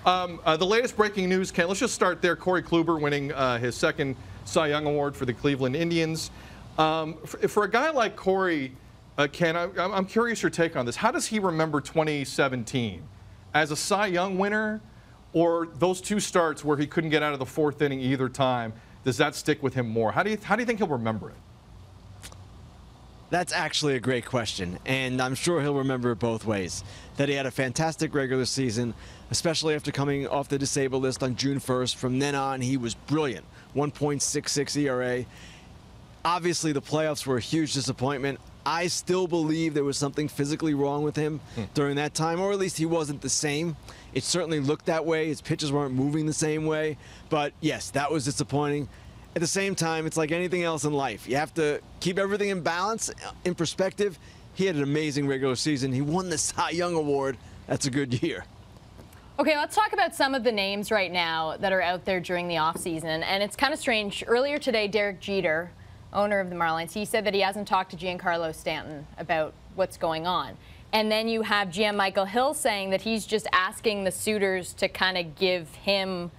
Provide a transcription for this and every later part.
The latest breaking news, Ken, let's just start there. Corey Kluber winning his second Cy Young Award for the Cleveland Indians. For a guy like Corey, Ken, I'm curious your take on this. How does he remember 2017? As a Cy Young winner, or those two starts where he couldn't get out of the fourth inning either time? Does that stick with him more? How do you think he'll remember it? That's actually a great question, and I'm sure he'll remember it both ways. That he had a fantastic regular season, especially after coming off the disabled list on June 1st. From then on, he was brilliant. 1.66 ERA. Obviously, the playoffs were a huge disappointment. I still believe there was something physically wrong with him during that time, or at least he wasn't the same. It certainly looked that way. His pitches weren't moving the same way. But yes, that was disappointing. At the same time, it's like anything else in life. You have to keep everything in balance, in perspective. He had an amazing regular season. He won the Cy Young Award. That's a good year. Okay, let's talk about some of the names right now that are out there during the offseason. And it's kind of strange. Earlier today, Derek Jeter, owner of the Marlins, he said that he hasn't talked to Giancarlo Stanton about what's going on. And then you have GM Michael Hill saying that he's just asking the suitors to kind of give him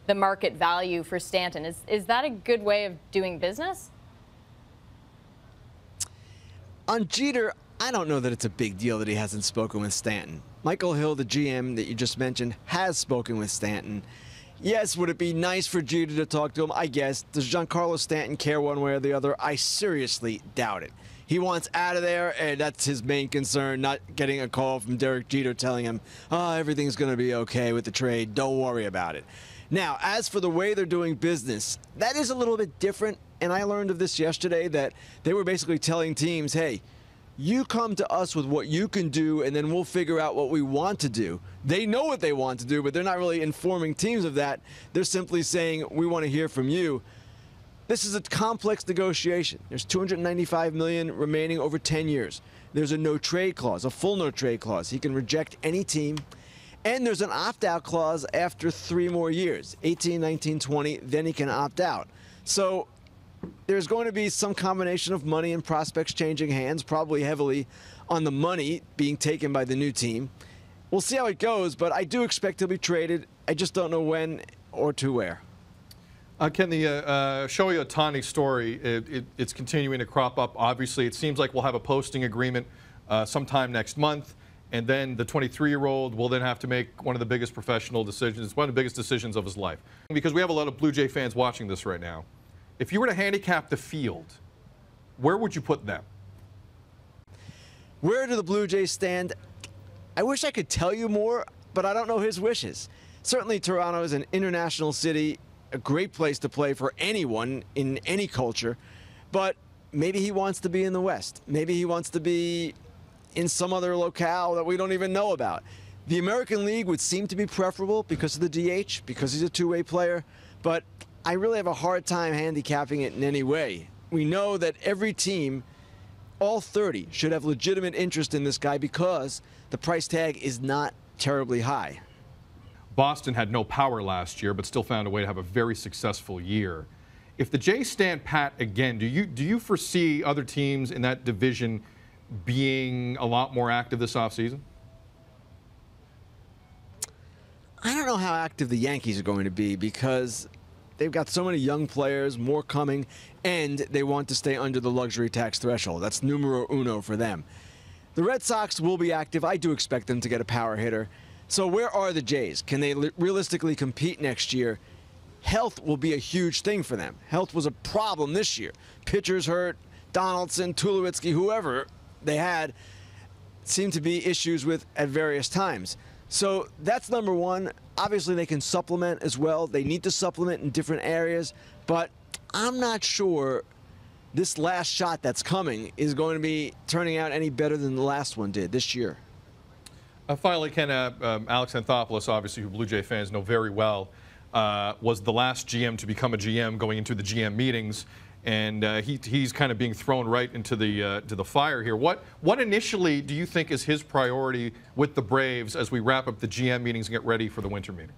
the market value for Stanton. Is that a good way of doing business? On Jeter, I don't know that it's a big deal that he hasn't spoken with Stanton. Michael Hill, the GM that you just mentioned, has spoken with Stanton. Yes, would it be nice for Jeter to talk to him? I guess. Does Giancarlo Stanton care one way or the other? I seriously doubt it. He wants out of there, and that's his main concern, not getting a call from Derek Jeter telling him, oh, everything's going to be okay with the trade. Don't worry about it. Now, as for the way they're doing business, that is a little bit different, and I learned of this yesterday, that they were basically telling teams, hey, you come to us with what you can do, and then we'll figure out what we want to do. They know what they want to do, but they're not really informing teams of that. They're simply saying, we want to hear from you. This is a complex negotiation. There's $295 million remaining over 10 years. There's a no-trade clause, a full no-trade clause. He can reject any team. And there's an opt-out clause after 3 more years, 18, 19, 20, then he can opt out. So there's going to be some combination of money and prospects changing hands, probably heavily on the money being taken by the new team. We'll see how it goes, but I do expect he'll be traded. I just don't know when or to where. Ken, the Shohei Otani story, it's continuing to crop up. Obviously, it seems like we'll have a posting agreement sometime next month. And then the 23-year-old will then have to make one of the biggest professional decisions, one of the biggest decisions of his life. Because we have a lot of Blue Jay fans watching this right now. If you were to handicap the field, where would you put them? Where do the Blue Jays stand? I wish I could tell you more, but I don't know his wishes. Certainly Toronto is an international city, a great place to play for anyone in any culture, but maybe he wants to be in the West. Maybe he wants to be in some other locale that we don't even know about. The American League would seem to be preferable because of the DH, because he's a two-way player, but I really have a hard time handicapping it in any way. We know that every team, all 30, should have legitimate interest in this guy because the price tag is not terribly high. Boston had no power last year, but still found a way to have a very successful year. If the Jays stand pat again, do you foresee other teams in that division being a lot more active this offseason? I don't know how active the Yankees are going to be because they've got so many young players, more coming, and they want to stay under the luxury tax threshold. That's numero uno for them. The Red Sox will be active. I do expect them to get a power hitter. So where are the Jays? Can they realistically compete next year? Health will be a huge thing for them. Health was a problem this year. Pitchers hurt, Donaldson, Tulowitzki, whoever they had, seemed to be issues with at various times. So that's number one. Obviously, they can supplement as well. They need to supplement in different areas, but I'm not sure this last shot that's coming is going to be turning out any better than the last one did this year. Finally, Ken, Alex Anthopoulos, obviously, who Blue Jay fans know very well, was the last GM to become a GM going into the GM meetings, and he's kind of being thrown right into the fire here. What initially do you think is his priority with the Braves as we wrap up the GM meetings and get ready for the winter meetings?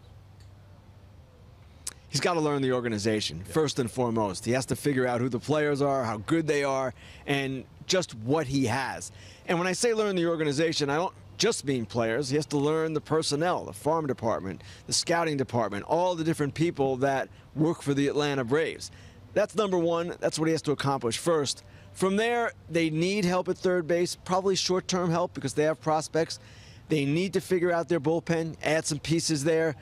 He's got to learn the organization, first and foremost. He has to figure out who the players are, how good they are, and just what he has. And when I say learn the organization, I don't just being players. He has to learn the personnel, the farm department, the scouting department, all the different people that work for the Atlanta Braves. That's number one. That's what he has to accomplish first. From there, they need help at third base, probably short-term help because they have prospects. They need to figure out their bullpen, add some pieces there.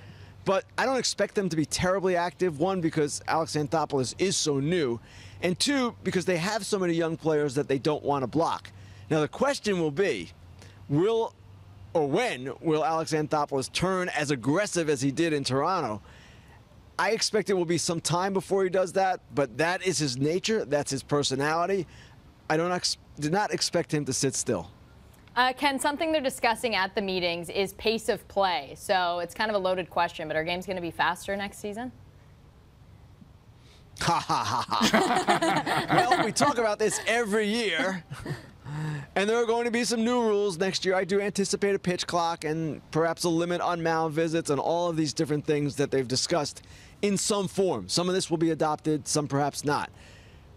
But I don't expect them to be terribly active. One, because Alex Anthopoulos is so new. And two, because they have so many young players that they don't want to block. Now, the question will be, when will Alex Anthopoulos turn as aggressive as he did in Toronto? I expect it will be some time before he does that, but that is his nature. That's his personality. I did not expect him to sit still. Ken, something they're discussing at the meetings is pace of play. So it's kind of a loaded question, but are games going to be faster next season? Ha ha ha ha. Well, we talk about this every year. And there are going to be some new rules next year. I do anticipate a pitch clock and perhaps a limit on mound visits and all of these different things that they've discussed in some form. Some of this will be adopted, some perhaps not.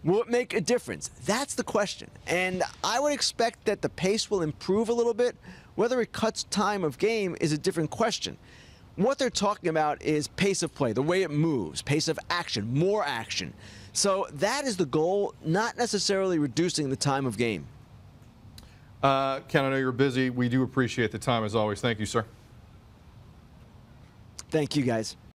Will it make a difference? That's the question. And I would expect that the pace will improve a little bit. Whether it cuts time of game is a different question. What they're talking about is pace of play, the way it moves, pace of action, more action. So that is the goal, not necessarily reducing the time of game. Ken, I know you're busy. We do appreciate the time as always. Thank you, sir. Thank you, guys.